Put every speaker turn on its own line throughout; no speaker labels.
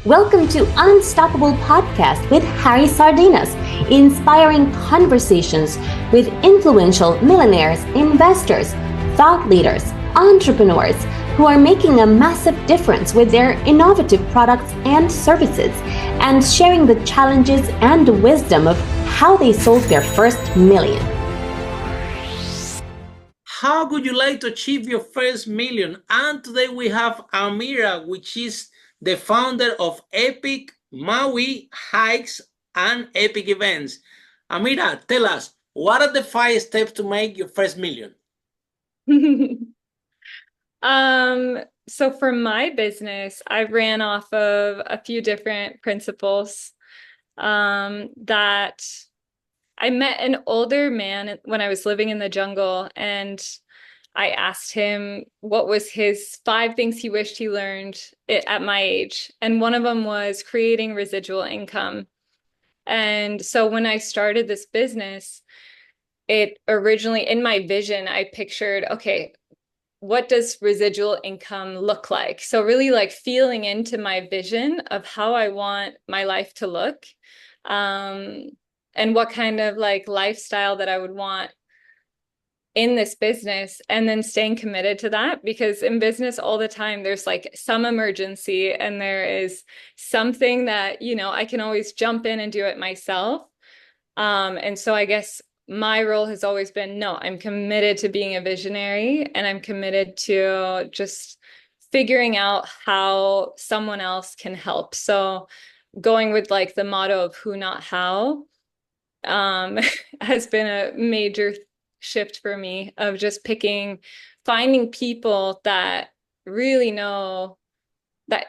Welcome to Unstoppable Podcast with Harry Sardinas, inspiring conversations with influential millionaires, investors, thought leaders, entrepreneurs who are making a massive difference with their innovative products and services, and sharing the challenges and wisdom of how they sold their first million.
How would you like to achieve your first million? And today we have Amira, which is the founder of Epic Maui Hikes and Epic Events. Amira, tell us, what are the 5 steps to make your first million?
So for my business, I ran off of a few different principles that I met an older man when I was living in the jungle, and I asked him what was his 5 things he wished he learned at my age. And one of them was creating residual income. And so when I started this business, it originally, in my vision, I pictured, okay, what does residual income look like? So really like feeling into my vision of how I want my life to look, and what kind of like lifestyle that I would want in this business, and then staying committed to that, because in business all the time there's like some emergency and there is something that, you know, I can always jump in and do it myself. And so I guess my role has always been, no, I'm committed to being a visionary, and I'm committed to just figuring out how someone else can help. So going with like the motto of who, not how, has been a major shift for me, of just finding people that really know that,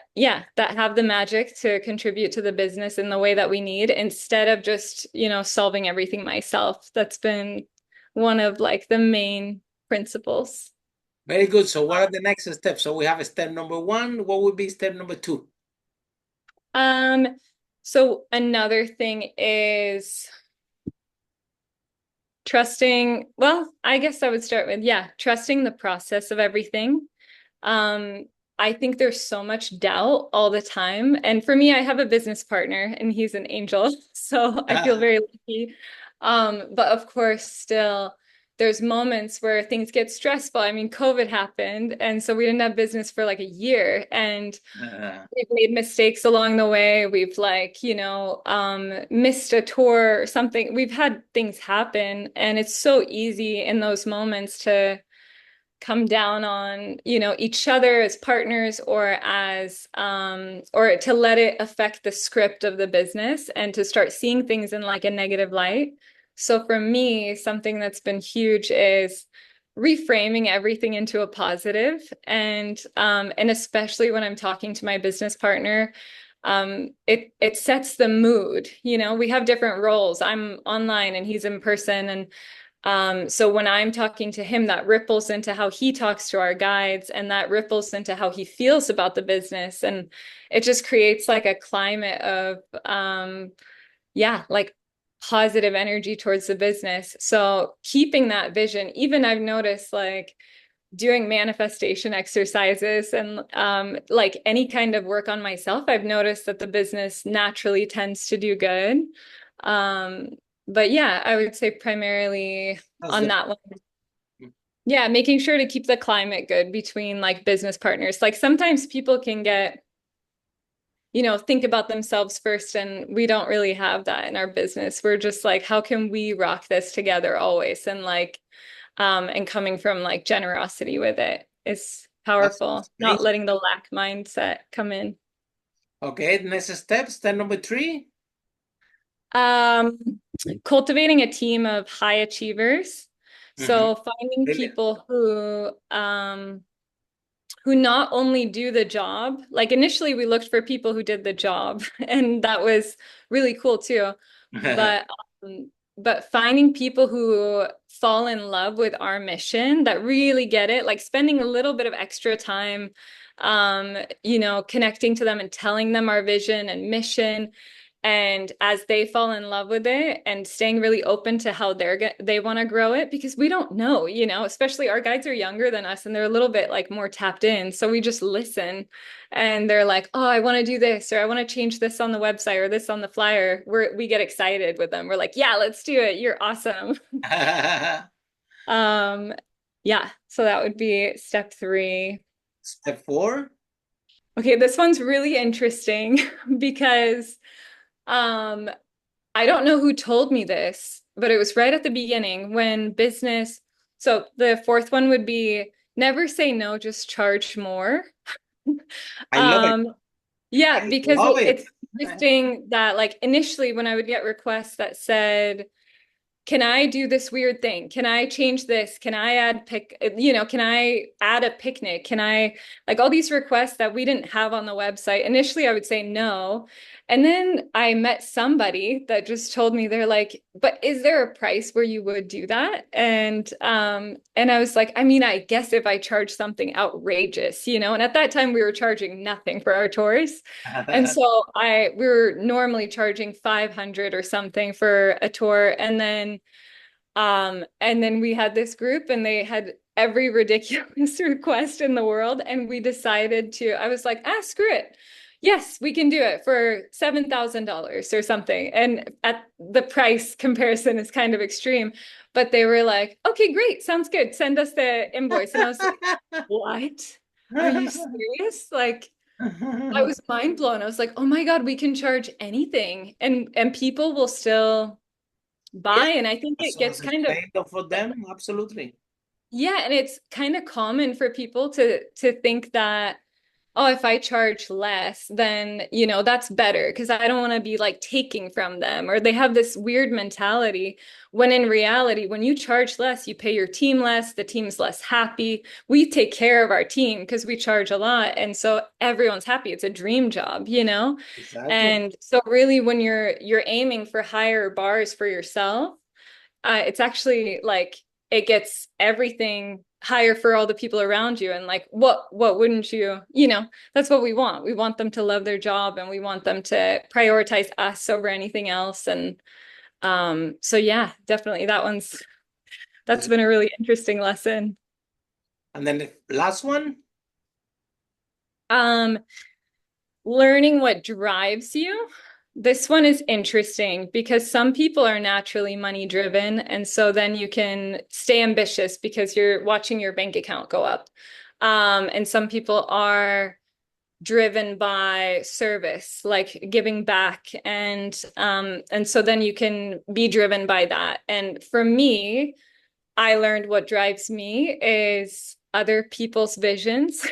that have the magic to contribute to the business in the way that we need, instead of just, you know, solving everything myself. That's been one of like the main principles.
Very good. So what are the next steps? So we have step number 1. What would be step number 2?
So another thing is trusting, well, I guess I would start with, trusting the process of everything. I think there's so much doubt all the time. And for me, I have a business partner and he's an angel, so I feel very lucky. But of course, still, there's moments where things get stressful. I mean, COVID happened, and so we didn't have business for like a year, and we've made mistakes along the way. We've like, you know, missed a tour or something. We've had things happen, and it's so easy in those moments to come down on, you know, each other as partners, or as or to let it affect the script of the business and to start seeing things in like a negative light. So for me, something that's been huge is reframing everything into a positive. And especially when I'm talking to my business partner, it sets the mood. You know, we have different roles. I'm online and he's in person, and so when I'm talking to him, that ripples into how he talks to our guides, and that ripples into how he feels about the business. And it just creates like a climate of, like positive energy towards the business. So keeping that vision, even I've noticed like doing manifestation exercises and like any kind of work on myself, I've noticed that the business naturally tends to do good. But yeah, I would say primarily on that one. Yeah, making sure to keep the climate good between like business partners. Like sometimes people can get, you know, think about themselves first, and we don't really have that in our business. We're just like, how can we rock this together always? And like, and coming from like generosity with it is powerful, not letting the lack mindset come in.
Okay, next step number 3.
Cultivating a team of high achievers. So finding people who not only do the job, like initially we looked for people who did the job, and that was really cool too. But finding people who fall in love with our mission, that really get it, like spending a little bit of extra time, you know, connecting to them and telling them our vision and mission, And as they fall in love with it and staying really open to how they want to grow it, because we don't know, you know, especially our guides are younger than us and they're a little bit like more tapped in. So we just listen and they're like, oh, I want to do this, or I want to change this on the website or this on the flyer. We get excited with them. We're like, yeah, let's do it. You're awesome. Yeah, so that would be step 3.
Step 4?
Okay, this one's really interesting because I don't know who told me this, but it was right at the beginning when business. So the 4th one would be never say no, just charge more.
I love it.
Yeah, because
Love it.
it's interesting that like initially when I would get requests that said, can I do this weird thing? Can I change this? Can I can I add a picnic? Can I, like, all these requests that we didn't have on the website? Initially, I would say no. And then I met somebody that just told me, they're like, but is there a price where you would do that? And I was like, I mean, I guess if I charge something outrageous, you know, and at that time we were charging nothing for our tours. And so we were normally charging 500 or something for a tour. And then we had this group and they had every ridiculous request in the world. And we decided I was like, screw it. Yes, we can do it for $7,000 or something. And at the price comparison is kind of extreme, but they were like, okay, great. Sounds good. Send us the invoice. And I was like, what? Are you serious? Like, I was mind blown. I was like, oh my God, we can charge anything. And people will still buy.
Yeah,
And I think it gets kind of,
for them, absolutely.
yeah, and it's kind of common for people to think that, oh, if I charge less, then, you know, that's better because I don't want to be like taking from them. Or they have this weird mentality when in reality, when you charge less, you pay your team less, the team's less happy. We take care of our team because we charge a lot. And so everyone's happy. It's a dream job, you know?
Exactly.
And so really when you're aiming for higher bars for yourself, it's actually like it gets everything higher for all the people around you. And like, what wouldn't you, you know, that's what we want. We want them to love their job and we want them to prioritize us over anything else. And so yeah, definitely that's been a really interesting lesson.
And then the last one?
Learning what drives you. This one is interesting because some people are naturally money driven. And so then you can stay ambitious because you're watching your bank account go up. And some people are driven by service, like giving back. And so then you can be driven by that. And for me, I learned what drives me is other people's visions.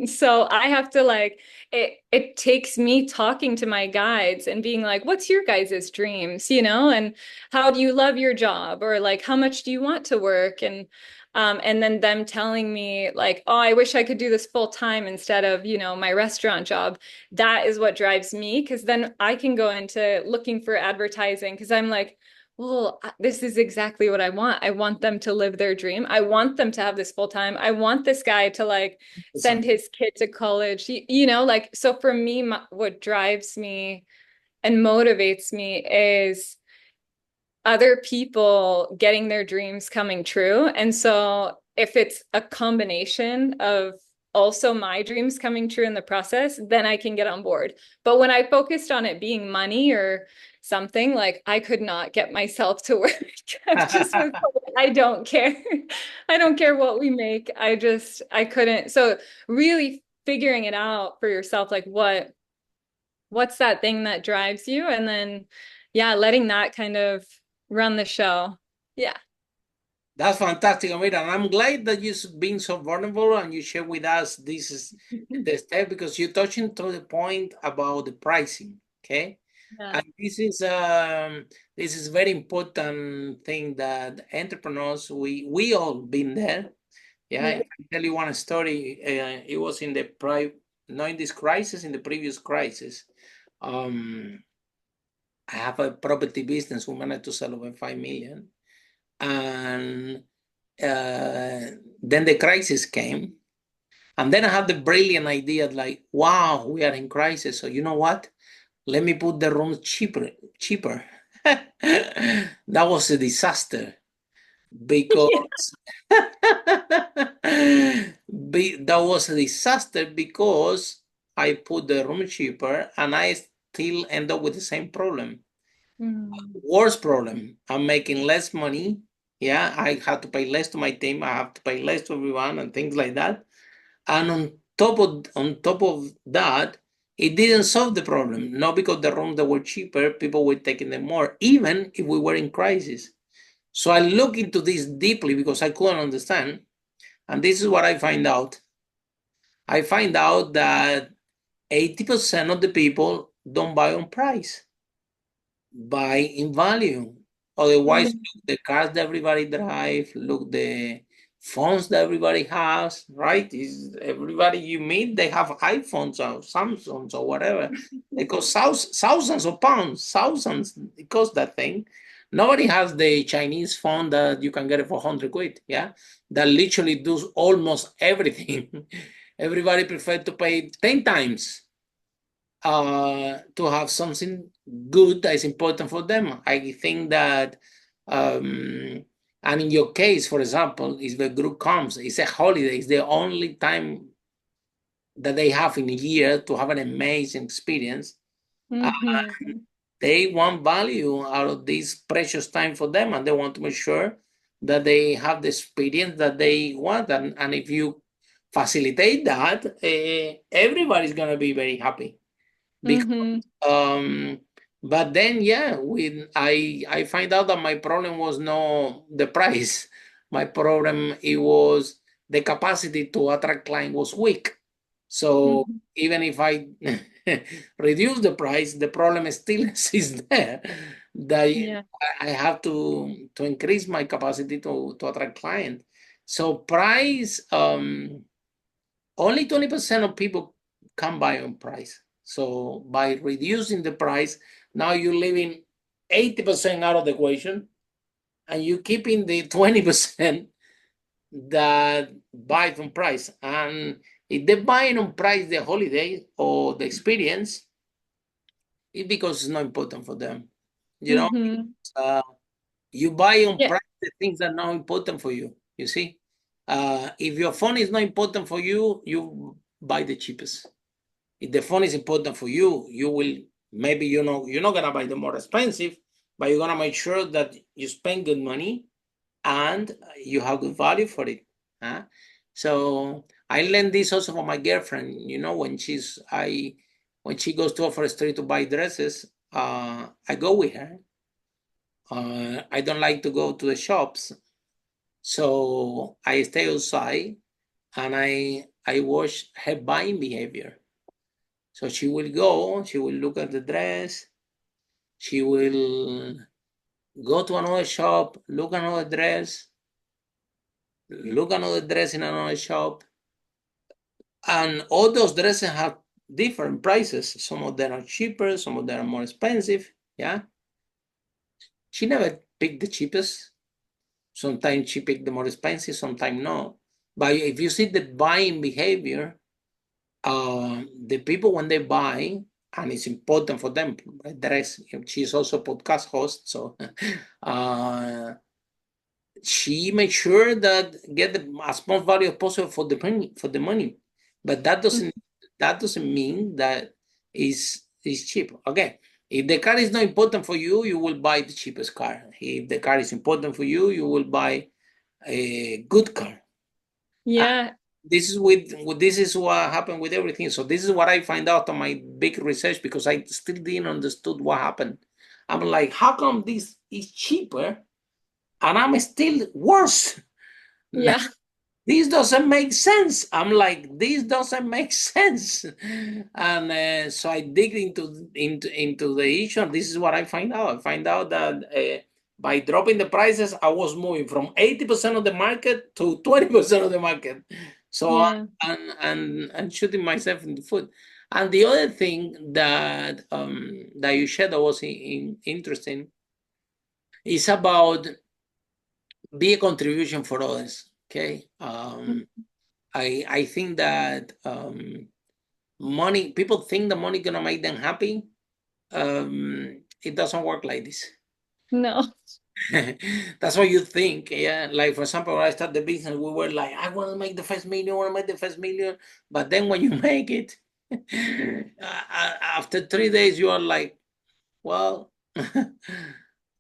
So I have to like, it takes me talking to my guides and being like, what's your guys' dreams, you know, and how do you love your job, or like, how much do you want to work? And then them telling me like, oh, I wish I could do this full time instead of, you know, my restaurant job. That is what drives me, because then I can go into looking for advertising, because I'm like, well, this is exactly what I want. I want them to live their dream. I want them to have this full time. I want this guy to like send his kid to college. You know, like, so for me, what drives me and motivates me is other people getting their dreams coming true. And so if it's a combination of also my dreams coming true in the process, then I can get on board. But when I focused on it being money or something, like I could not get myself to work. I don't care. I don't care what we make. I couldn't. So really figuring it out for yourself, like what's that thing that drives you? And then, yeah, letting that kind of run the show. Yeah.
That's fantastic, Amira. And I'm glad that you've been so vulnerable and you share with us this is the step, because you're touching to the point about the pricing. Okay. Yeah. And this is very important thing that entrepreneurs, we all been there. Yeah. I can tell you one story. It was in not in this crisis, in the previous crisis. I have a property business. We managed to sell over 5 million. And then the crisis came. And then I had the brilliant idea like, wow, we are in crisis. So you know what? let me put the room cheaper. That was a disaster because that was a disaster because I put the room cheaper and I still end up with the same problem. Worse problem. I'm making less money. Yeah, I have to pay less to my team. I have to pay less to everyone and things like that. And on top of that, it didn't solve the problem. Not because the rooms that were cheaper, people were taking them more, even if we were in crisis. So I look into this deeply because I couldn't understand. And this is what I find out. I find out that 80% of the people don't buy on price, buy in value. Otherwise, look the cars that everybody drive, look the phones that everybody has, right? Is everybody you meet, they have iPhones or Samsungs or whatever. It costs thousands of pounds, thousands. It costs that thing. Nobody has the Chinese phone that you can get it for 100 quid, yeah? That literally does almost everything. Everybody prefer to pay 10 times to have something good that is important for them. I think that, and in your case, for example, if the group comes, it's a holiday, it's the only time that they have in a year to have an amazing experience. They want value out of this precious time for them, and they want to make sure that they have the experience that they want. And if you facilitate that, everybody's going to be very happy. Because, but then, yeah, I find out that my problem was not the price. My problem, it was the capacity to attract client was weak. So even if I reduce the price, the problem still is there. That I have to increase my capacity to attract client. So price, only 20% of people can buy on price. So by reducing the price, now you're leaving 80% out of the equation, and you keeping the 20% that buy on price. And if they buy on price the holiday or the experience, it's because it's not important for them. You know, you buy on price the things that are not important for you. You see, if your phone is not important for you, you buy the cheapest. If the phone is important for you, you will maybe you're not gonna buy the more expensive, but you're gonna make sure that you spend good money and you have good value for it. Huh? So I learned this also from my girlfriend. You know, when she goes to Offer Street to buy dresses, I go with her. I don't like to go to the shops, so I stay outside and I watch her buying behavior. So she will go, she will look at the dress, she will go to another shop, look at another dress, look at another dress in another shop. And all those dresses have different prices. Some of them are cheaper, some of them are more expensive. Yeah. She never picked the cheapest. Sometimes she picked the more expensive, sometimes no. But if you see the buying behavior, the people when they buy, and it's important for them, dress. She's also a podcast host, so she makes sure that get as much value as possible for the money. But that doesn't mean that it's cheap. Okay. If the car is not important for you, you will buy the cheapest car. If the car is important for you, you will buy a good car.
Yeah.
This is what happened with everything. So this is what I find out on my big research, because I still didn't understood what happened. I'm like, how come this is cheaper and I'm still worse?
Yeah.
This doesn't make sense. I'm like, this doesn't make sense. And so I dig into the issue, and this is what I find out. I find out that by dropping the prices, I was moving from 80% of the market to 20% of the market. So I'm shooting myself in the foot. And the other thing that you shared that was interesting is about be a contribution for others. Okay. I think that money, people think the money gonna make them happy. it doesn't work like this.
No.
That's what you think. Yeah. Like, for example, when I started the business, we were like, I want to make the first million, I want to make the first million. But then when you make it, after 3 days, you are like, well,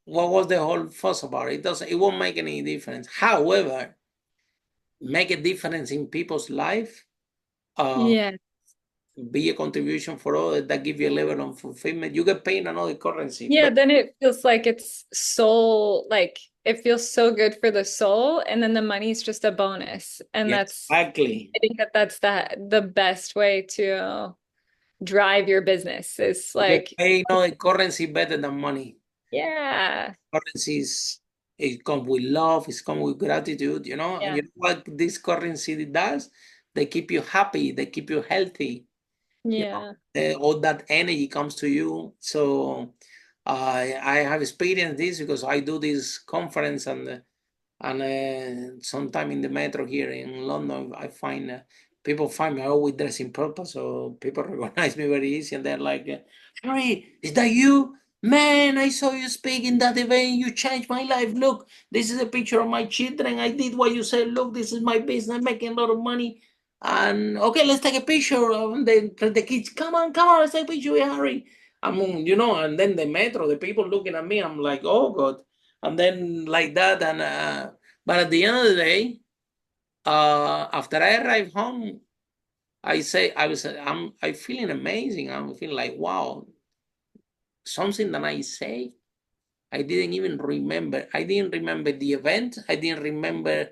what was the whole fuss about? It won't make any difference. However, make a difference in people's life,
Yeah.
be a contribution for others, that give you a level of fulfillment. You get paid in another currency.
Yeah, then it feels like it's soul, like it feels so good for the soul, and then the money's just a bonus. And
Yeah,
that's,
exactly.
I think that's the best way to drive your business is
You get
like,
paid in another currency better than money.
yeah,
Currencies, it comes with love, it comes with gratitude, and
yeah,
you know what this currency does? They keep you happy, they keep you healthy.
yeah,
All that energy comes to you. So I have experienced this because I do this conference, and sometime in the metro here in London, I find people find me always dressing purple, so people recognize me very easy, and they're like, "Harry, is that you? Man, I saw you speak in that event. You changed my life. Look, this is a picture of my children. I did what you said. Look, this is my business. I'm making a lot of money. And okay, let's take a picture." And the kids, come on, let's take a picture with Harry. And then the metro, the people looking at me, I'm like, oh God. And then like that, but at the end of the day, after I arrive home, I'm feeling amazing. I'm feeling like, wow, something that I say, I didn't even remember. I didn't remember the event. I didn't remember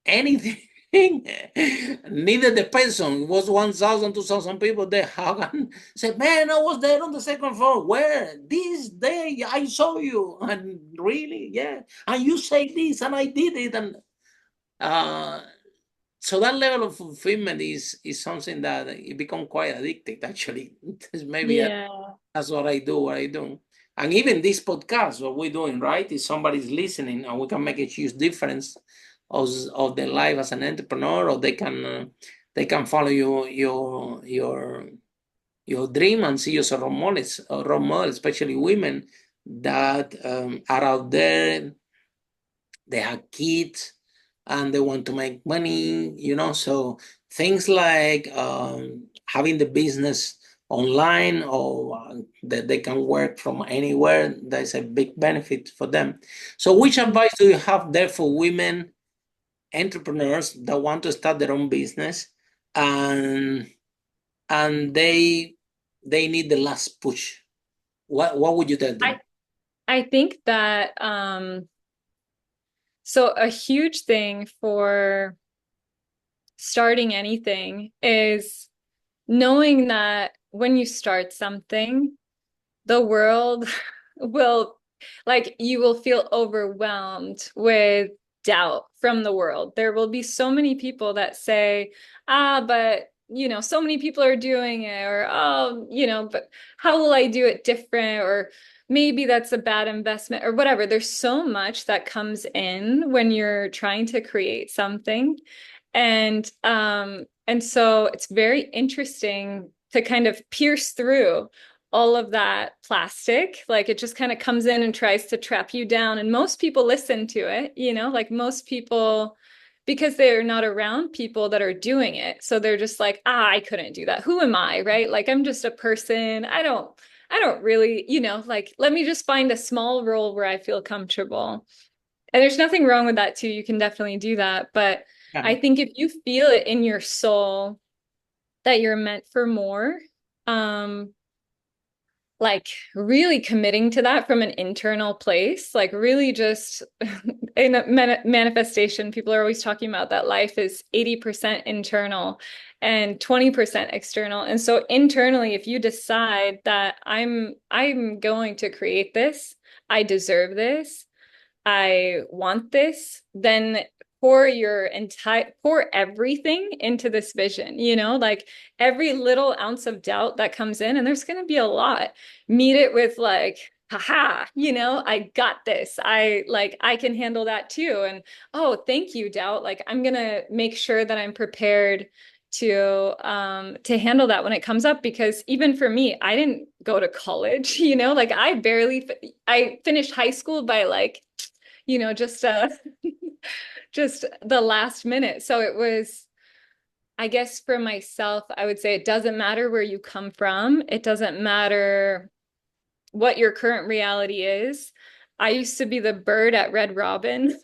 anything. Neither the person. It was 1,000, 2,000 people there. Hagan said, man, I was there on the second floor. Where? This day I saw you. And really, yeah. And you say this, and I did it. And uh, so that level of fulfillment is something that it become quite addictive, actually. Maybe
yeah,
that's what I do. And even this podcast, what we're doing, right? Is somebody's listening, and we can make a huge difference of their life as an entrepreneur, or they can follow your dream and see you as a role model, especially women that are out there. They have kids and they want to make money. So things like having the business online, or that they can work from anywhere, that's a big benefit for them. So which advice do you have there for women entrepreneurs that want to start their own business, and they need the last push? What would you tell them?
I think that so a huge thing for starting anything is knowing that when you start something, the world will, like, you will feel overwhelmed with doubt from the world. There will be so many people that say, but so many people are doing it, or, oh, but how will I do it different? Or maybe that's a bad investment, or whatever. There's so much that comes in when you're trying to create something. And so it's very interesting to kind of pierce through all of that plastic. Like, it just kind of comes in and tries to trap you down. And most people listen to it, like most people, because they're not around people that are doing it. So they're just like, I couldn't do that. Who am I? Right? Like, I'm just a person. I don't really, like, let me just find a small role where I feel comfortable. And there's nothing wrong with that too. You can definitely do that. But
Yeah.
I think if you feel it in your soul that you're meant for more, like really committing to that from an internal place, like really just in a manifestation, people are always talking about that life is 80% internal and 20% external. And so internally, if you decide that I'm going to create this, I deserve this, I want this, then pour everything into this vision, like every little ounce of doubt that comes in, and there's going to be a lot, meet it with like, haha, I got this. I can handle that too. And oh, thank you, doubt. Like, I'm going to make sure that I'm prepared to handle that when it comes up, because even for me, I didn't go to college, like I finished high school by like, just just the last minute. So it was, I guess for myself, I would say it doesn't matter where you come from. It doesn't matter what your current reality is. I used to be the bird at Red Robin.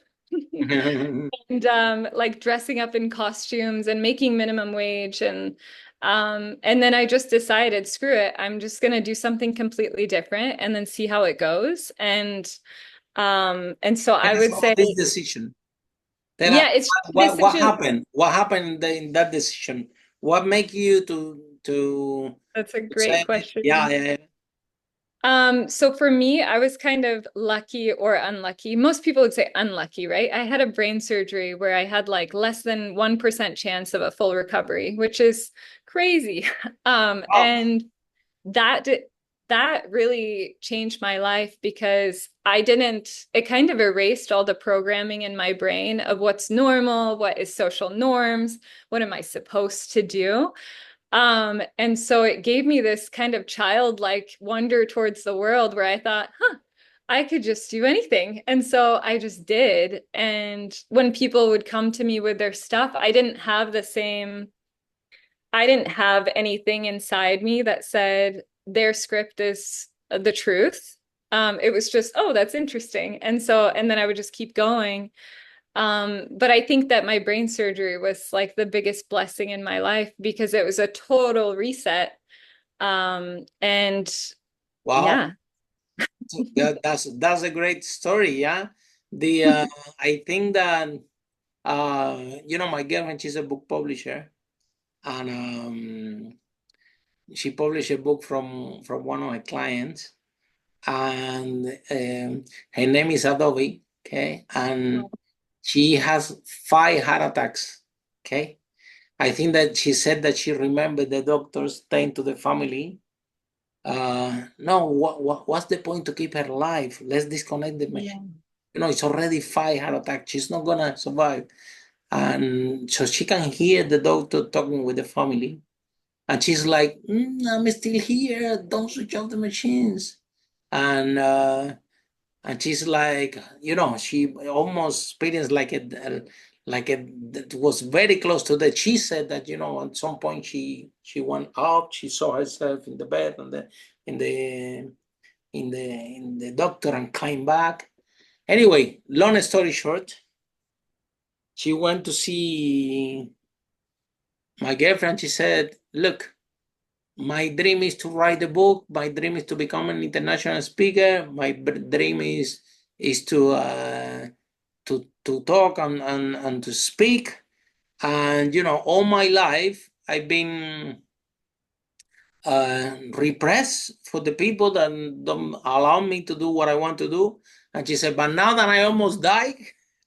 And like dressing up in costumes and making minimum wage, and then I just decided, screw it, I'm just gonna do something completely different and then see how it goes. And so I would say,
this decision. Then
yeah, it's
what
decision.
happened? What happened in that decision? What make you to
That's a
say,
great question.
yeah.
So for me, I was kind of lucky or unlucky. Most people would say unlucky, right? I had a brain surgery where I had like less than 1% chance of a full recovery, which is crazy. And that that really changed my life, because it kind of erased all the programming in my brain of what's normal, what is social norms, what am I supposed to do? And so it gave me this kind of childlike wonder towards the world where I thought, I could just do anything. And so I just did. And when people would come to me with their stuff, I didn't have anything inside me that said their script is the truth. It was just, oh, that's interesting. And then I would just keep going. But I think that my brain surgery was like the biggest blessing in my life, because it was a total reset. And
Wow.
yeah.
That's a great story, yeah. I think that my girlfriend, she's a book publisher, and she published a book from one of my clients, and her name is Adobe, okay, and she has 5 heart attacks, okay. I think that she said that she remembered the doctors saying to the family, no, what's the point to keep her alive? Let's disconnect the machine. It's already 5 heart attacks. She's not gonna survive. And so she can hear the doctor talking with the family. And she's like, I'm still here. Don't switch off the machines. And she's like, she almost experienced that was very close to that. She said that, at some point she went up, she saw herself in the bed and in the doctor, and came back. Anyway, long story short, she went to see my girlfriend. She said, look, my dream is to write a book. My dream is to become an international speaker. My dream is to talk and to speak. And all my life I've been repressed for the people that don't allow me to do what I want to do. And she said, but now that I almost died,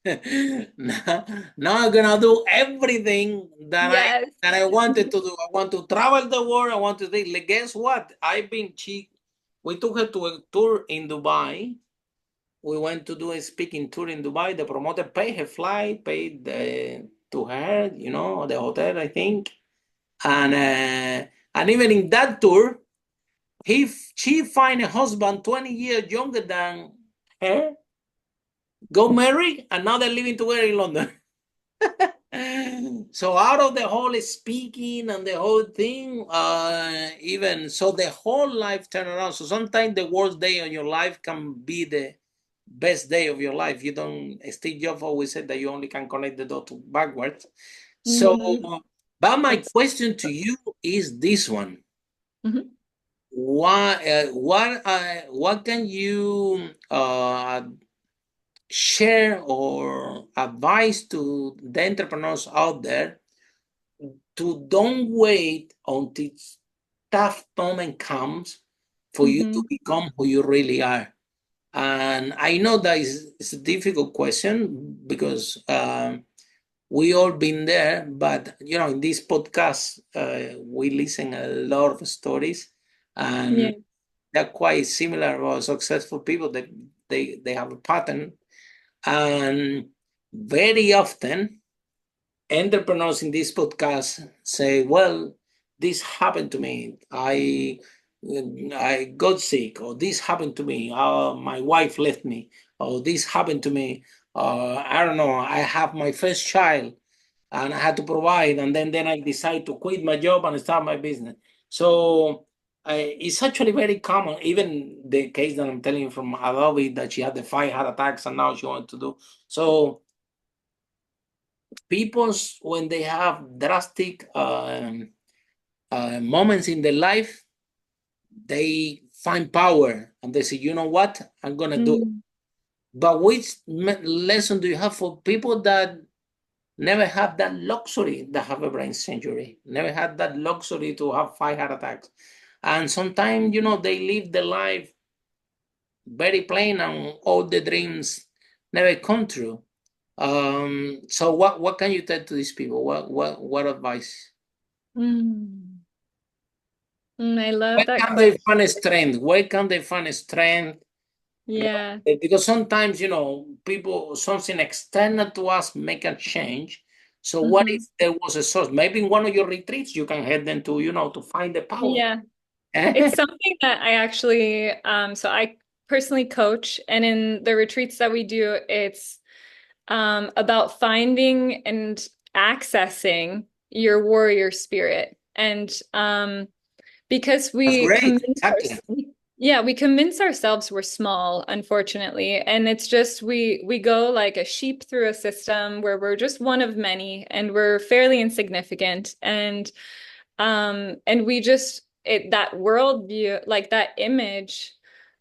now I'm gonna do everything that I wanted to do. I want to travel the world. I want to do. Guess what? We took her to a tour in Dubai. We went to do a speaking tour in Dubai. The promoter paid her flight, paid to her, the hotel, I think. And even in that tour, she find a husband 20 years younger than her, got married, and now they're living together in London. So out of the whole speaking and the whole thing, even so, the whole life turn around. So sometimes the worst day of your life can be the best day of your life. You don't. Steve Jobs always said that you only can connect the dot backwards. So, but my question to you is this one: what can you share or advise to the entrepreneurs out there to don't wait until tough moment comes for you to become who you really are? And I know that it's a difficult question, because we all been there, but in this podcast, we listen a lot of stories, and they're quite similar about successful people that they have a pattern. And very often entrepreneurs in this podcast say, well, this happened to me. I got sick, or this happened to me. My wife left me, or this happened to me. I don't know. I have my first child, and I had to provide, and then I decided to quit my job and start my business. So it's actually very common. Even the case that I'm telling you from Adobe, that she had the 5 heart attacks, and now she wants to do so. People's, when they have drastic moments in their life, they find power and they say, you know what, I'm gonna do it. But which lesson do you have for people that never had that luxury, that have a brain surgery, never had that luxury to have 5 heart attacks? And sometimes, they live the life very plain, and all the dreams never come true. So what can you tell to these people? What advice?
I love
Where
that
can they
question.
find strength? Where can they find strength?
Yeah.
Because sometimes, people, something external to us make a change. So what if there was a source? Maybe in one of your retreats, you can help them to, to find the power.
Yeah. It's something that I actually, so I personally coach, and in the retreats that we do, it's about finding and accessing your warrior spirit. And because
That's
we
great. Exactly.
we convince ourselves we're small, unfortunately. And it's just we go like a sheep through a system where we're just one of many, and we're fairly insignificant. And we just that worldview, like that image,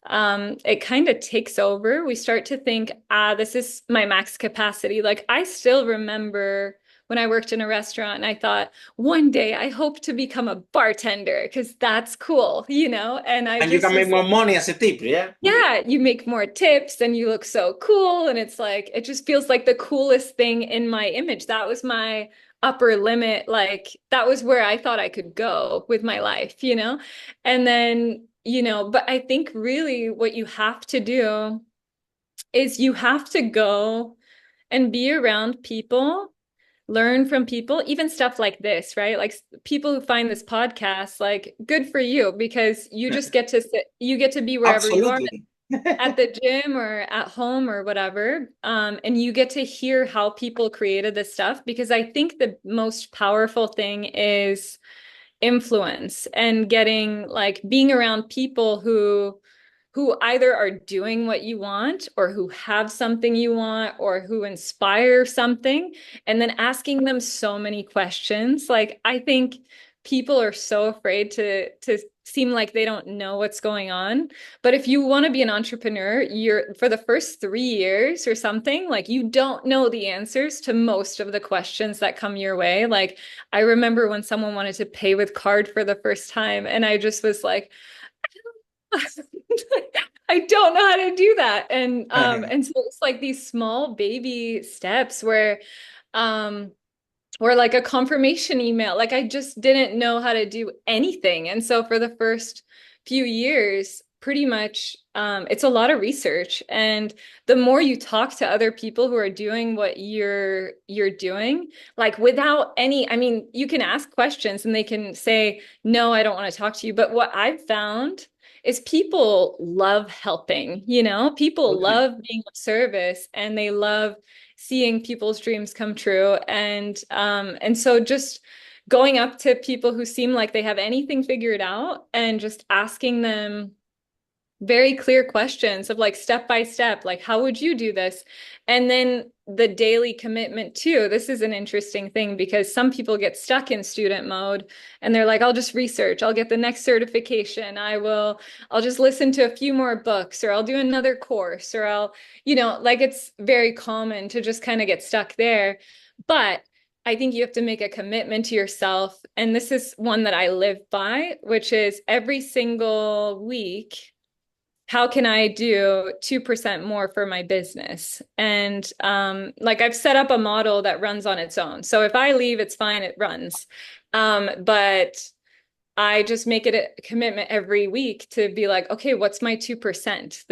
it kind of takes over. We start to think, this is my max capacity. Like I still remember when I worked in a restaurant and I thought, one day I hope to become a bartender because that's cool, And I
And you
just
can make more money as a tip, yeah?
yeah, you make more tips and you look so cool. And it's like, it just feels like the coolest thing in my image. That was my upper limit. Like, that was where I thought I could go with my life, And then, but I think really what you have to do is you have to go and be around people, learn from people, even stuff like this, right? Like people who find this podcast, like good for you, because you just get to sit, you get to be wherever you are,
Absolutely.
at the gym or at home or whatever. And you get to hear how people created this stuff, because I think the most powerful thing is influence, and getting like being around people who either are doing what you want, or who have something you want, or who inspire something, and then asking them so many questions. Like I think people are so afraid to seem like they don't know what's going on. But if you want to be an entrepreneur, you're for the first 3 years or something, like you don't know the answers to most of the questions that come your way. Like I remember when someone wanted to pay with card for the first time, and I just was like, I don't know how to do that. And so it's like these small baby steps where or like a confirmation email. Like I just didn't know how to do anything. And so for the first few years, pretty much it's a lot of research. And the more you talk to other people who are doing what you're doing, like without any, I mean, you can ask questions and they can say, no, I don't want to talk to you. But what I've found is people love helping, people love being of service, and they love seeing people's dreams come true. And so just going up to people who seem like they have anything figured out and just asking them very clear questions of like step by step, like how would you do this? And then the daily commitment too. This is an interesting thing, because some people get stuck in student mode and they're like, I'll just research, I'll get the next certification, I'll just listen to a few more books, or I'll do another course, or I'll, like it's very common to just kind of get stuck there. But I think you have to make a commitment to yourself. And this is one that I live by, which is every single week, how can I do 2% more for my business? And like I've set up a model that runs on its own. So if I leave, it's fine, it runs. But I just make it a commitment every week to be like, okay, what's my 2%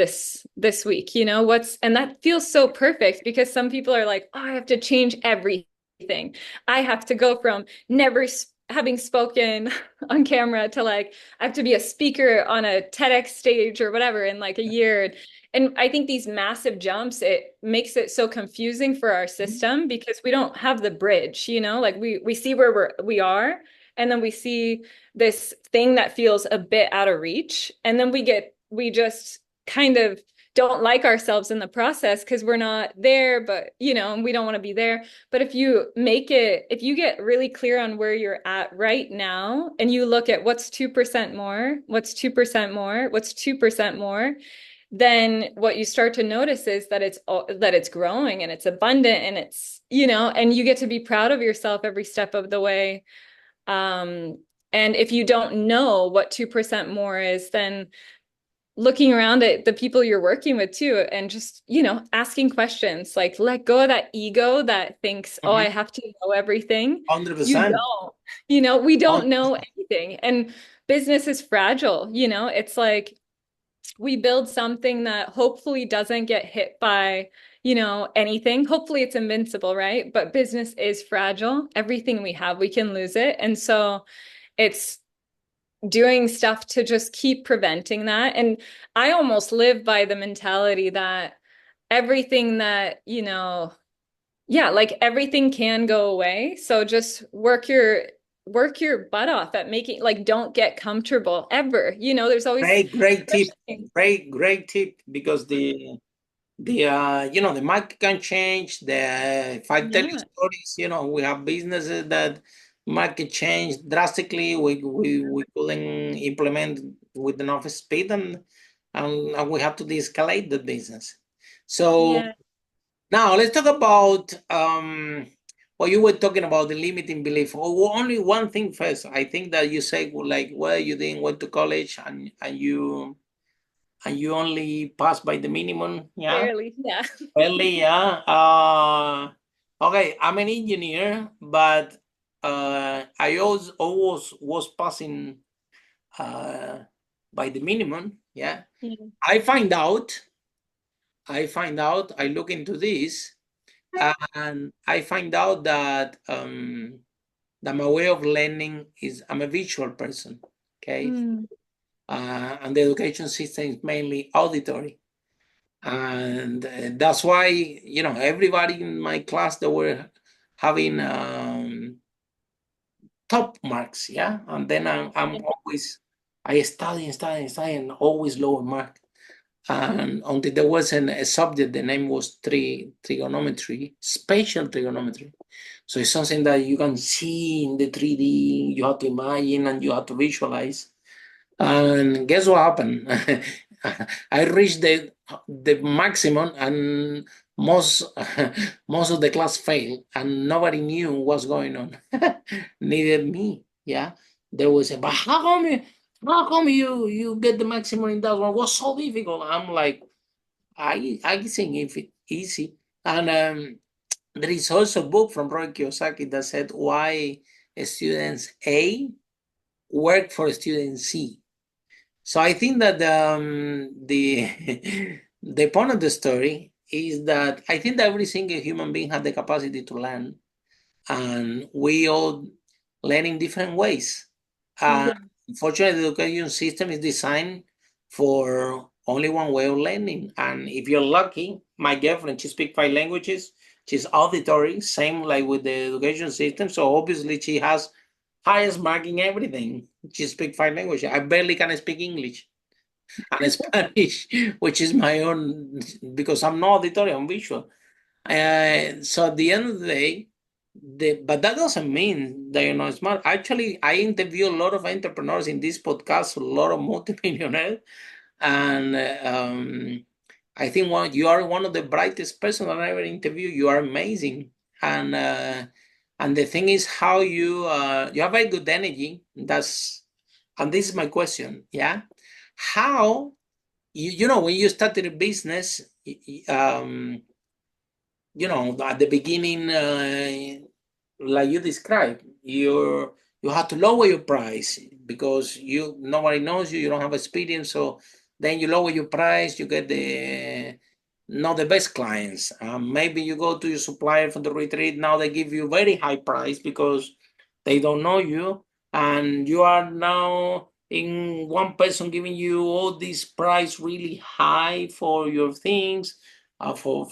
this week? And that feels so perfect, because some people are like, oh, I have to change everything. everything. I have to go from never having spoken on camera to like I have to be a speaker on a TEDx stage or whatever in like a year. And I think these massive jumps, it makes it so confusing for our system because we don't have the bridge, you know, like we see where we are, and then we see this thing that feels a bit out of reach, and then we just kind of don't like ourselves in the process because we're not there, but you know, and we don't want to be there. But if you get really clear on where you're at right now, and you look at what's 2% more, what's 2% more, what's 2% more, then what you start to notice is that it's growing and it's abundant and it's, you know, and you get to be proud of yourself every step of the way. And if you don't know what 2% more is, then looking around at the people you're working with too, and just, you know, asking questions, like let go of that ego that thinks, oh, I have to know everything.
100%.
You don't, you know, we don't know anything. And business is fragile, you know, it's like we build something that hopefully doesn't get hit by, you know, anything. Hopefully it's invincible, right? But business is fragile. Everything we have, we can lose it. And so it's doing stuff to just keep preventing that. And I almost live by the mentality that everything that, you know, yeah, like everything can go away. So just work your butt off at making, like, don't get comfortable ever. You know, there's always
great tip. Great tip, because the you know, the market can change. If I tell you stories, you know, we have businesses that market change drastically. We couldn't implement with enough speed, and we have to de-escalate the business. So now let's talk about what you were talking about, the limiting belief. Only one thing first. I think that you say, like, well, you didn't went to college and you only passed by the minimum. Yeah.
Barely, yeah.
Barely, yeah. Okay, I'm an engineer, but I always was passing by the minimum. Yeah. I find out, I look into this, and I find out that that my way of learning is, I'm a visual person. Okay. And the education system is mainly auditory. And that's why, you know, everybody in my class, they were having top marks, yeah. And then I'm always, I study and always lower mark. And until there was a subject, the name was trigonometry, spatial trigonometry. So it's something that you can see in the 3D, you have to imagine and you have to visualize. And guess what happened? I reached the maximum, and most of the class failed, and nobody knew what's going on. Neither me. Yeah, there was but how come you get the maximum in that one? What's so difficult? I'm like, I think if it easy. And there is also a book from Roy Kiyosaki that said why students A work for student C. So I think that the the point of the story is that I think that every single human being has the capacity to learn, and we all learn in different ways. Unfortunately, the education system is designed for only one way of learning. And if you're lucky, my girlfriend, she speaks 5 languages. She's auditory, same like with the education system. So obviously she has highest mark in everything. She speaks 5 languages. I barely can speak English and Spanish, which is my own, because I'm not auditory, I'm visual. So at the end of the day, but that doesn't mean that you're not smart. Actually, I interview a lot of entrepreneurs in this podcast, a lot of multi-millionaires, and I think you are one of the brightest person that I ever interviewed. You are amazing, and the thing is how you have very good energy. And this is my question. Yeah, how you know when you started a business, you know, at the beginning, like you described, you have to lower your price because nobody knows you, you don't have experience. So then you lower your price, you get not the best clients. Maybe you go to your supplier for the retreat. Now they give you very high price because they don't know you, and you are now in one person giving you all this price really high for your things, for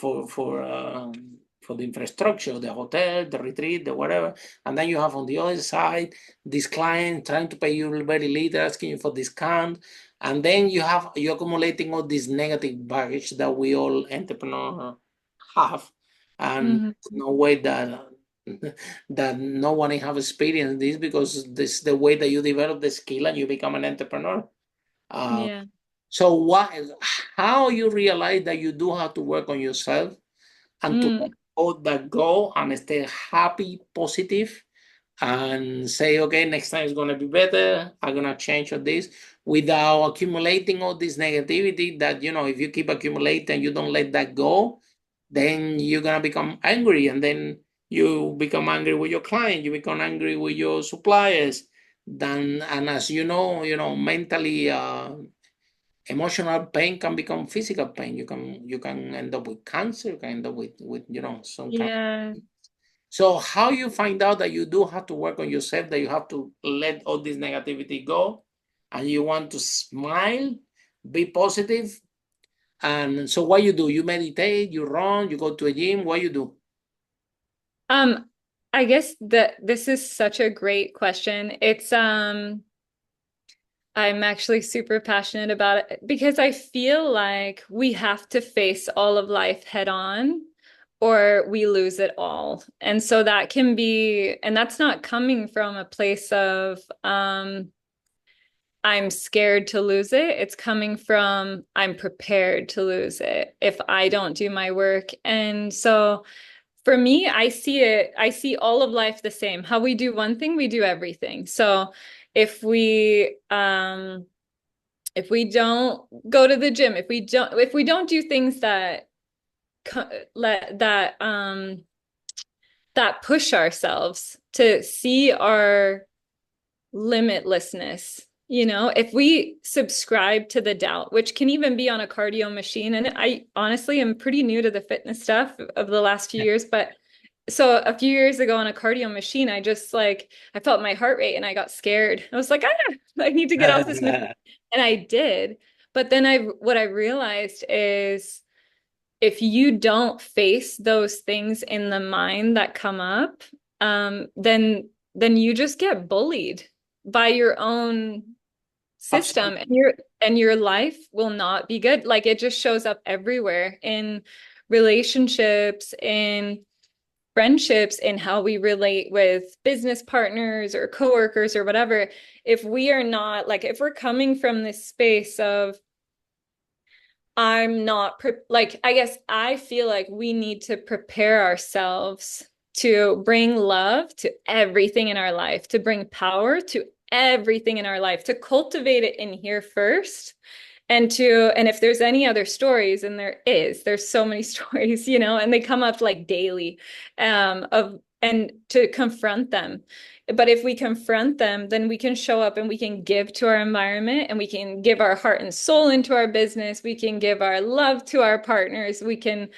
the infrastructure, the hotel, the retreat, the whatever. And then you have on the other side this client trying to pay you very little, asking you for discount. And then you're accumulating all this negative baggage that we all entrepreneurs have. And no way that no one have experienced this, because this is the way that you develop the skill and you become an entrepreneur.
Yeah.
So how you realize that you do have to work on yourself and to let that go and stay happy, positive, and say, okay, next time it's going to be better. I'm going to change all this without accumulating all this negativity that, if you keep accumulating, you don't let that go, then you're going to become angry. And then you become angry with your client, you become angry with your suppliers. And as you know, mentally, emotional pain can become physical pain. You can end up with cancer, you can end up with some kind.
Yeah.
So how you find out that you do have to work on yourself, that you have to let all this negativity go, and you want to smile, be positive. And so what you do? You meditate, you run, you go to a gym, what you do?
I guess that this is such a great question. It's I'm actually super passionate about it because I feel like we have to face all of life head on or we lose it all. And so that can be, and that's not coming from a place of I'm scared to lose it. It's coming from I'm prepared to lose it if I don't do my work. And so for me, I see all of life the same. How we do one thing, we do everything. So if we don't go to the gym, if we don't do things that that push ourselves to see our limitlessness, if we subscribe to the doubt, which can even be on a cardio machine. And I honestly am pretty new to the fitness stuff of the last few years, but so a few years ago on a cardio machine, I just I felt my heart rate and I got scared. I was like, I need to get off this machine. And I did. But then what I realized is if you don't face those things in the mind that come up, then you just get bullied by your own system. And your life will not be good. Like it just shows up everywhere in relationships, in friendships, in how we relate with business partners or coworkers or whatever. If we are not if we're coming from this space of I'm not I guess I feel like we need to prepare ourselves to bring love to everything in our life, to bring power to everything in our life, to cultivate it in here first. And if there's any other stories, and there's so many stories, and they come up daily, and to confront them. But if we confront them, then we can show up and we can give to our environment, and we can give our heart and soul into our business. We can give our love to our partners. We can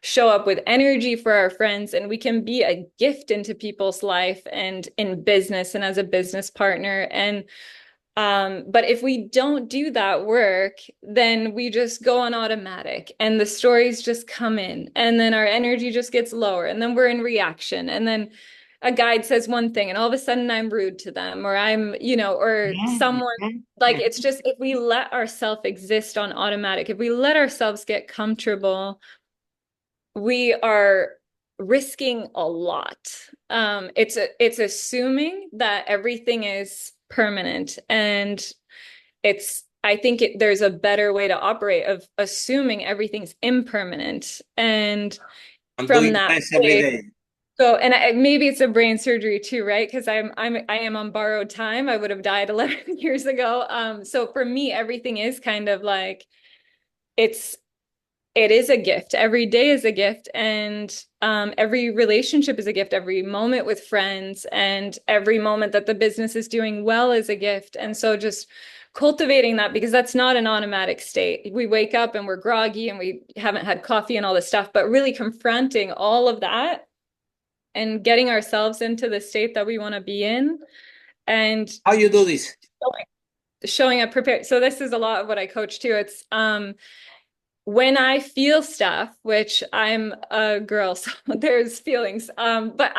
show up with energy for our friends, and we can be a gift into people's life and in business and as a business partner. And but if we don't do that work, then we just go on automatic and the stories just come in, and then our energy just gets lower, and then we're in reaction, and then a guide says one thing and all of a sudden I'm rude to them, or I'm, or someone it's just, if we let ourselves exist on automatic, if we let ourselves get comfortable, we are risking a lot. It's assuming that everything is permanent, and I think there's a better way to operate of assuming everything's impermanent, and from that way, so, and maybe it's a brain surgery too, right? Because I am on borrowed time. I would have died 11 years ago. So for me, everything is kind of it is a gift. Every day is a gift, and every relationship is a gift. Every moment with friends and every moment that the business is doing well is a gift. And so just cultivating that, because that's not an automatic state. We wake up and we're groggy and we haven't had coffee and all this stuff, but really confronting all of that and getting ourselves into the state that we want to be in, and
How you do this?
showing up prepared. So this is a lot of what I coach too. It's when I feel stuff, which I'm a girl, so there's feelings, but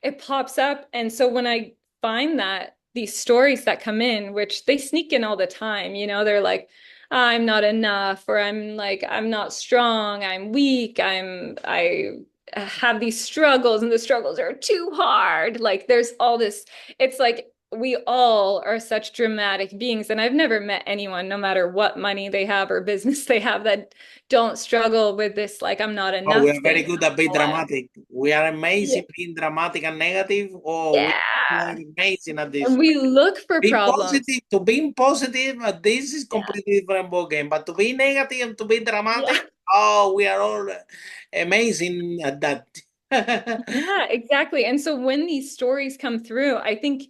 it pops up. And so when I find that these stories that come in, which they sneak in all the time, you know, they're like, I'm not enough, or I'm like, I'm not strong, I'm weak, I have these struggles and the struggles are too hard. Like there's all this, it's like we all are such dramatic beings, and I've never met anyone, no matter what money they have or business they have, that don't struggle with this, like, I'm not enough.
Oh, we are very good at being dramatic. We are amazing being dramatic and negative. Oh, we are amazing at this.
And we look for
Be
problems.
positive, to being positive, this is completely different ball game. But to be negative and to be dramatic, oh, we are all amazing at that.
Yeah, exactly. And so when these stories come through, I think,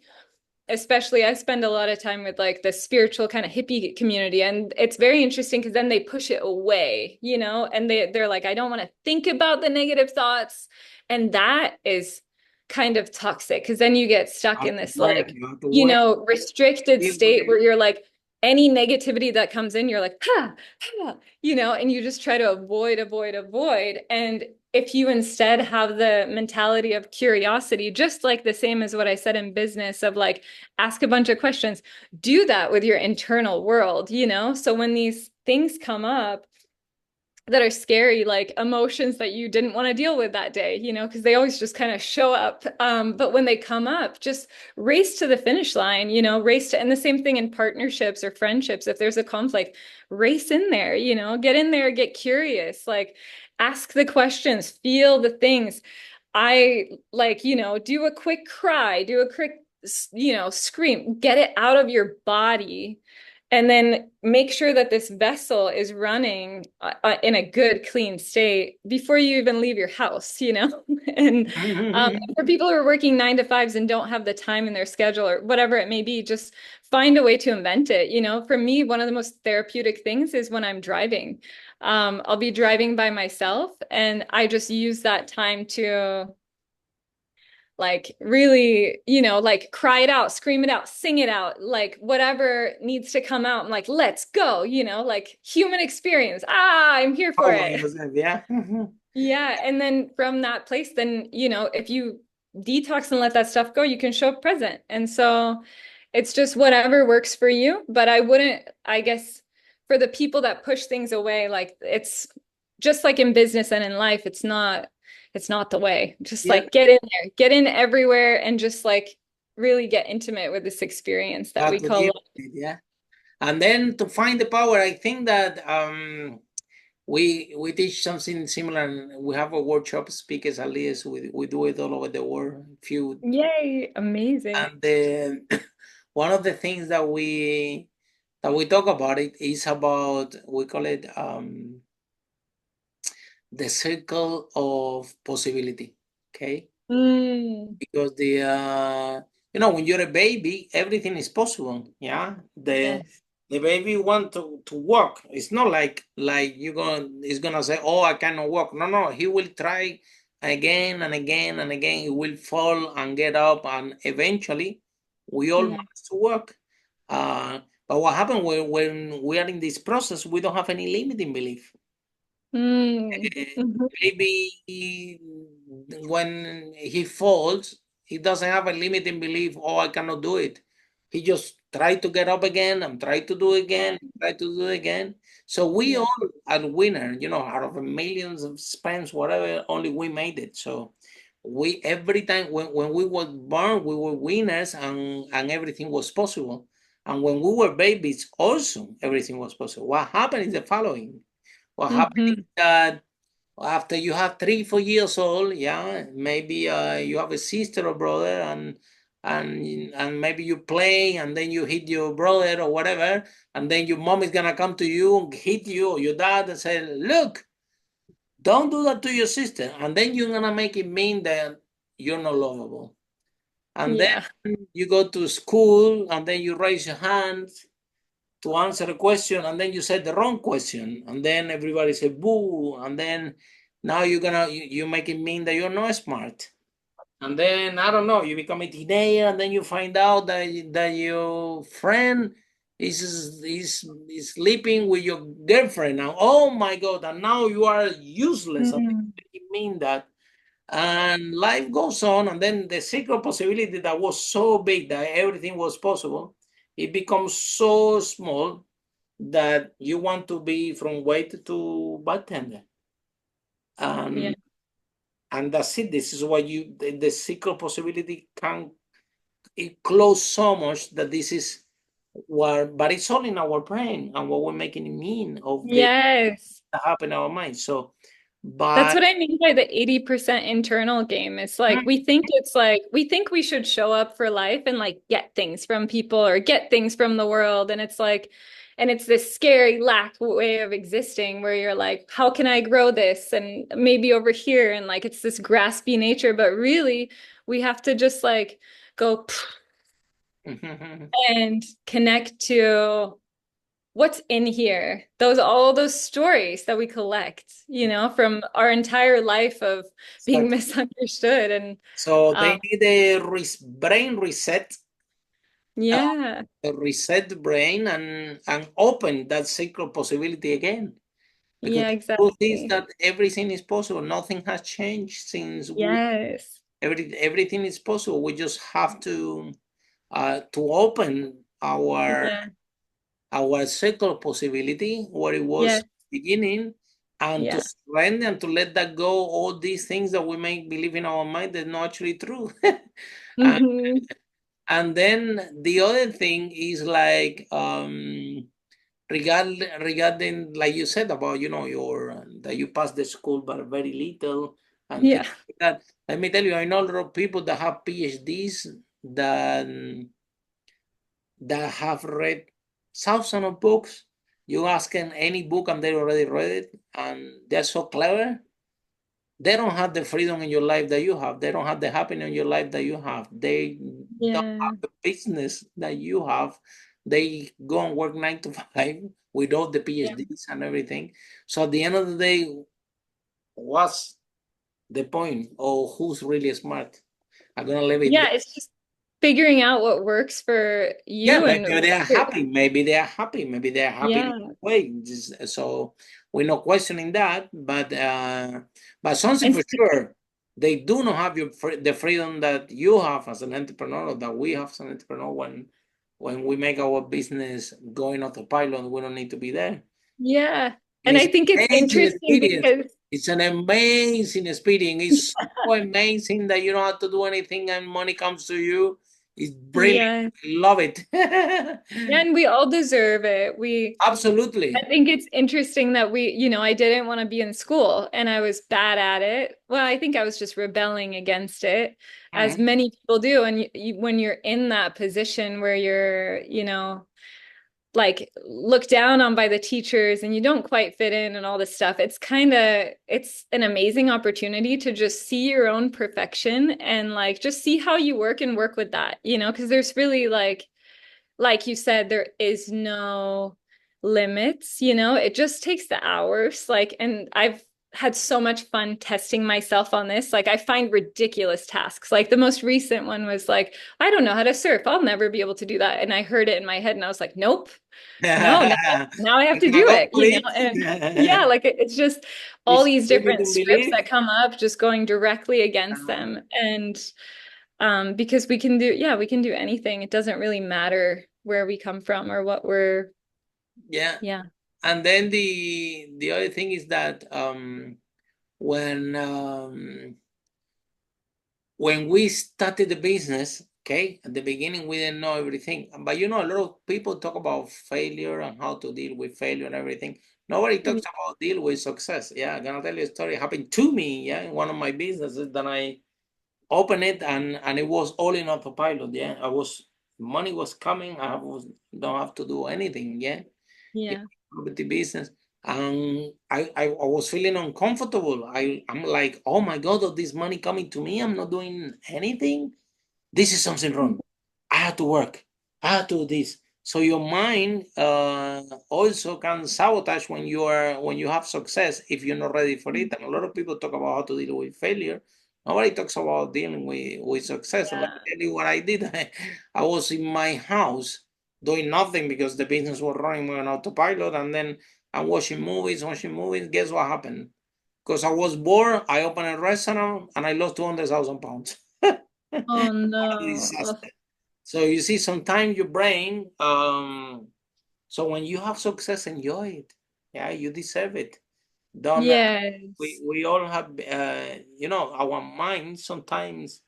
especially, I spend a lot of time with like the spiritual kind of hippie community, and it's very interesting because then they push it away, you know, and they're like, I don't want to think about the negative thoughts. And that is kind of toxic, because then you get stuck in this like, you know, restricted state where you're like, any negativity that comes in, you're like, you know, and you just try to avoid. And if you instead have the mentality of curiosity, just like the same as what I said in business, of like, ask a bunch of questions, do that with your internal world, you know? So when these things come up that are scary, like emotions that you didn't want to deal with that day, you know, because they always just kind of show up. But when they come up, just race to the finish line, you know, and the same thing in partnerships or friendships. If there's a conflict, race in there, you know, get in there, get curious, like ask the questions, feel the things. I like, you know, do a quick cry, do a quick, you know, scream, get it out of your body. And then make sure that this vessel is running in a good, clean state before you even leave your house, you know? And for people who are working 9 to 5s and don't have the time in their schedule or whatever it may be, just find a way to invent it. You know, for me, one of the most therapeutic things is when I'm driving. I'll be driving by myself, and I just use that time to like really, you know, like cry it out, scream it out, sing it out, like whatever needs to come out. I'm like, let's go, you know, like human experience. I'm here for it.
Yeah.
Yeah. And then from that place, then, you know, if you detox and let that stuff go, you can show up present. And so it's just whatever works for you. But I guess for the people that push things away, like it's just like in business and in life, it's not the way. Just like get in there, get in everywhere, and just like really get intimate with this experience that we call life.
Yeah. And then to find the power, I think that we teach something similar. We have a workshop, speakers at least. We do it all over the world.
Yay, amazing.
And one of the things that we talk about it is about, we call it the circle of possibility. Okay. Because you know, when you're a baby, everything is possible. Yeah. The baby want to walk. It's not like he's gonna say, oh, I cannot walk. No, he will try again and again and again. He will fall and get up, and eventually we all manage to walk. But what happens when we are in this process, we don't have any limiting belief. Maybe when he falls, he doesn't have a limiting belief, oh, I cannot do it. He just try to get up again and try to do it again, try to do it again. So we all are winners, you know, out of millions of spends, whatever, only we made it. So we, every time when we were born, we were winners, and everything was possible. And when we were babies, also everything was possible. What happened is the following. What happened is that after you have 3-4 years old, yeah, maybe you have a sister or brother, and maybe you play, and then you hit your brother or whatever, and then your mom is gonna come to you and hit you, or your dad, and say, look, don't do that to your sister. And then you're gonna make it mean that you're not lovable. And then you go to school, and then you raise your hands, to answer a question, and then you said the wrong question, and then everybody said boo, and then now you make it mean that you're not smart. And then I don't know, you become a teenager, and then you find out that your friend is sleeping with your girlfriend now. Oh my God! And now you are useless. And then you mean that, and life goes on. And then the secret possibility that was so big that everything was possible, it becomes so small that you want to be from wait to bartender.
Yeah.
And that's it. This is why the secret possibility can it close so much that this is what, but it's all in our brain and what we're making it mean of the
Yes.
that happen in our mind. So,
That's
but
what I mean by the 80% internal game. It's like we think we should show up for life and like get things from people or get things from the world. And it's like, and it's this scary lack way of existing where you're like, how can I grow this? And maybe over here, and like it's this graspy nature, but really we have to just like go and connect to what's in here, all those stories that we collect, from our entire life of being misunderstood. And
so they need a brain reset,
yeah,
reset the brain and open that secret possibility again. Because
yeah,
the truth is
exactly.
that everything is possible. Nothing has changed since
Yes.
everything is possible. We just have to open
Yeah.
our secret possibility where it was
Yes.
beginning, and to
Yeah.
surrender and to let that go, all these things that we make believe in our mind that not actually true. and,
Hmm.
and then the other thing is like regarding like you said about your that you passed the school but very little and things
Yeah.
like that. Let me tell you, I know a lot of people that have PhDs that have read thousands of books. You ask them any book and they already read it, and they're so clever. They don't have the freedom in your life that you have. They don't have the happiness in your life that you have. They don't
Yeah.
have the business that you have. They go and work 9 to 5 with all the
Yeah.
PhDs and everything. So at the end of the day, what's the point? Or who's really smart? I'm gonna leave it
Yeah.
there.
It's just figuring out what works for
Yeah,
you
maybe
and
they are happy. Maybe they are happy. Maybe they are happy in
yeah.
a way. So we're not questioning that, but something
And
for sure, they do not have the freedom that you have as an entrepreneur, or that we have as an entrepreneur when we make our business going autopilot. We don't need to be there.
yeah.
And
And
it's
I think it's
amazing
interesting
experience.
because
It's an amazing experience. It's so amazing that you don't have to do anything and money comes to you. It's brilliant.
yeah.
Love it.
Yeah, and we all deserve it. I
Absolutely.
think it's interesting that I didn't want to be in school and I was bad at it. Well, I think I was just rebelling against it, as
Mhm.
many people do. And when you're in that position where you're, like looked down on by the teachers and you don't quite fit in and all this stuff, it's an amazing opportunity to just see your own perfection and like just see how you work and work with that, because there's really like you said, there is no limits, it just takes the hours. Like, and I've had so much fun testing myself on this. Like, I find ridiculous tasks. Like, the most recent one was like, I don't know how to surf. I'll never be able to do that. And I heard it in my head and I was like, nope, no, now I have
I'm
to
gonna
do
go
it,
for
And yeah,
it.
like it's just all
It's
these
easy
different
to
scripts
believe.
that come up, just going directly against them. And because we can do anything. It doesn't really matter where we come from or what we're,
Yeah.
yeah.
And then the other thing is that when when we started the business, okay, at the beginning we didn't know everything. But a lot of people talk about failure and how to deal with failure and everything. Nobody talks about deal with success. Yeah, I'm gonna tell you a story. It happened to me, yeah, in one of my businesses that I opened it, and it was all in autopilot. Yeah, money was coming. I don't have to do anything. Yeah, in
Yeah.
property business. And I was feeling uncomfortable. I'm like, oh my God, all this money coming to me, I'm not doing anything. This is something wrong. I have to work. I have to do this. So your mind also can sabotage when you have success if you're not ready for it. And a lot of people talk about how to deal with failure. Nobody talks about dealing with success. So let me tell you what I did. I was in my house doing nothing because the business was running on autopilot, and then I'm watching movies. Guess what happened? Because I was bored, I opened a restaurant and I lost 200,000 pounds.
Oh
What a
no.
disaster. So you see, sometimes your brain, so when you have success, enjoy it. Yeah, you deserve it. Don't
Yes.
we all have our minds sometimes,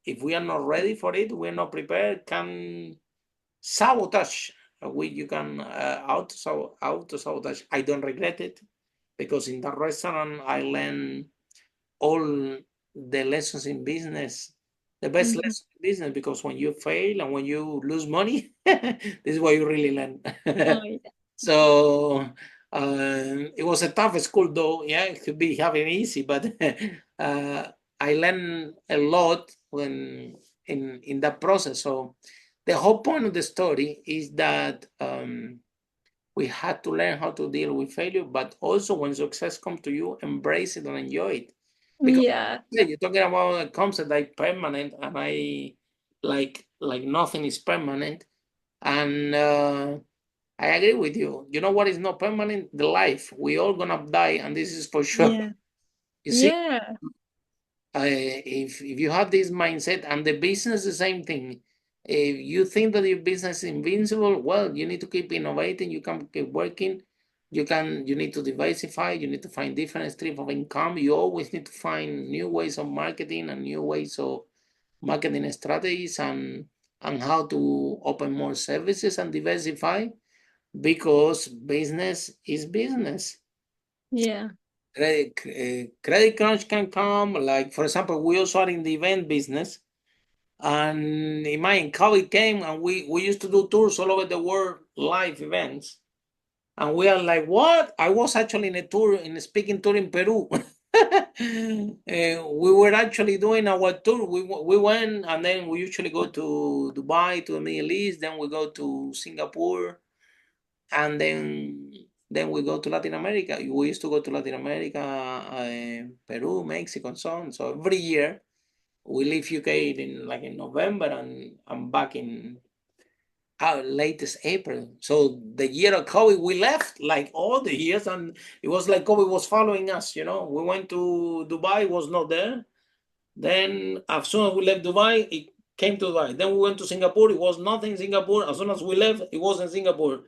if we are not ready for it, we're not prepared, can sabotage. You can auto sabotage. I don't regret it, because in the restaurant I learned all the lessons in business, the best lesson in business, because when you fail and when you lose money, this is what you really learn.
Oh, yeah.
So it was a tough school, though. Yeah, it could be having easy, but I learned a lot when in that process. So the whole point of the story is that we had to learn how to deal with failure, but also when success comes to you, embrace it and enjoy it. Because
Yeah.
you're talking about a concept like permanent, and I like nothing is permanent. And I agree with you. You know what is not permanent? The life. We all gonna die, and this is for sure.
Yeah.
You see,
Yeah.
if you have this mindset, and the business the same thing. If you think that your business is invincible, well, you need to keep innovating. You can keep working. You need to diversify. You need to find different streams of income. You always need to find new ways of marketing and new ways of marketing strategies, and how to open more services and diversify, because business is business.
Yeah.
Credit crunch can come. Like, for example, we also are in the event business, and imagine COVID came, and we used to do tours all over the world, live events, and we are like, what? I was actually in a speaking tour in Peru. We were actually doing our tour. We went, and then we usually go to Dubai, to the Middle East, then we go to Singapore, and then we go to Latin America. We used to go to Latin America, Peru, Mexico, and so on. So every year we leave UK in November, and I'm back in latest April. So the year of COVID, we left like all the years, and it was like COVID was following us. We went to Dubai, was not there. Then as soon as we left Dubai, it came to Dubai. Then we went to Singapore. It was nothing in Singapore. As soon as we left, it was in Singapore.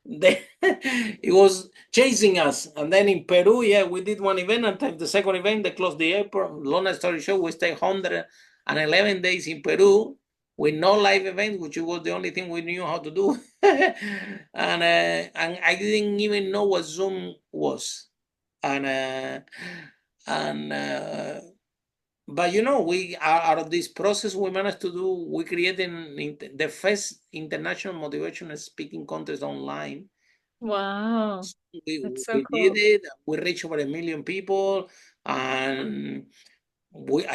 Then it was chasing us. And then in Peru, yeah, we did one event, and the second event, they closed the airport. Long story short, we stayed 111 days in Peru with no live event, which was the only thing we knew how to do. And I didn't even know what Zoom was. And but we out of this process, we managed to do. We created the first international motivational speaking contest online.
Wow.
We,
That's so
we did
cool.
it. We reached over 1 million people, and we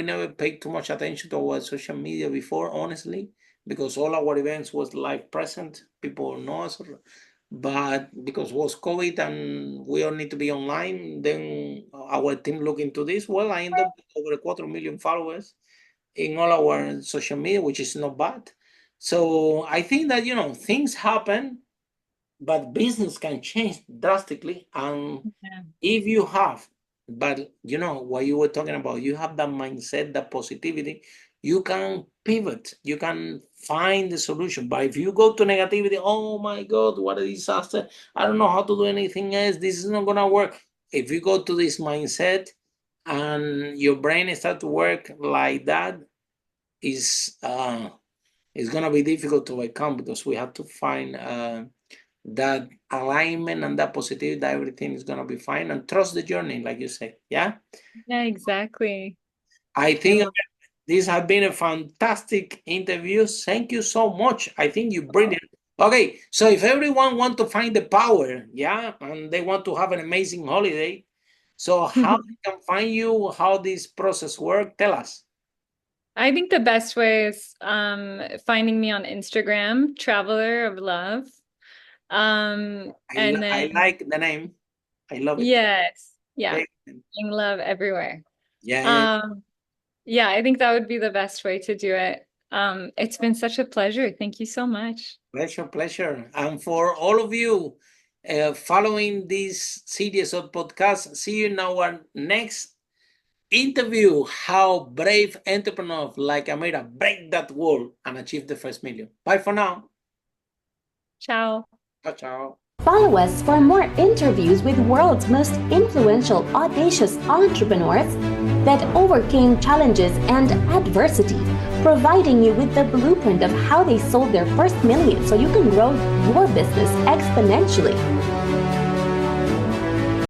never paid too much attention to our social media before, honestly, because all our events was live present. People know us, but because it was COVID and we all need to be online, then our team looked into this. Well, I ended up with over a 250,000 followers in all our social media, which is not bad. So I think that things happen, but business can change drastically. And
Yeah.
if you have, but what you were talking about, you have that mindset, that positivity, you can pivot, you can find the solution. But if you go to negativity, oh my God, what a disaster, I don't know how to do anything else, this is not gonna work. If you go to this mindset and your brain start to work like that, is it's gonna be difficult to overcome, because we have to find that alignment and that positivity, that everything is going to be fine, and trust the journey, like you say. Yeah,
Yeah, exactly.
I
I
think
love
this has been a fantastic interview. Thank you so much. I think you're brilliant. Okay, so if everyone want to find the power, yeah, and they want to have an amazing holiday, so how
it.
they can find you, how this process work, tell us.
I think the best way is finding me on Instagram, Traveler of Love. And
I
then
like the name. I love it.
yes, yeah,
Excellent.
bring love everywhere.
Yeah.
Yeah, I think that would be the best way to do it. It's been such a pleasure. Thank you so much.
Pleasure. And for all of you following this series of podcasts, see you in our next interview. How brave entrepreneurs like Amira break that wall and achieve the first million. Bye for now.
Ciao.
Ciao, ciao.
Follow us for more interviews with world's most influential, audacious entrepreneurs that overcame challenges and adversity, providing you with the blueprint of how they sold their first million so you can grow your business exponentially.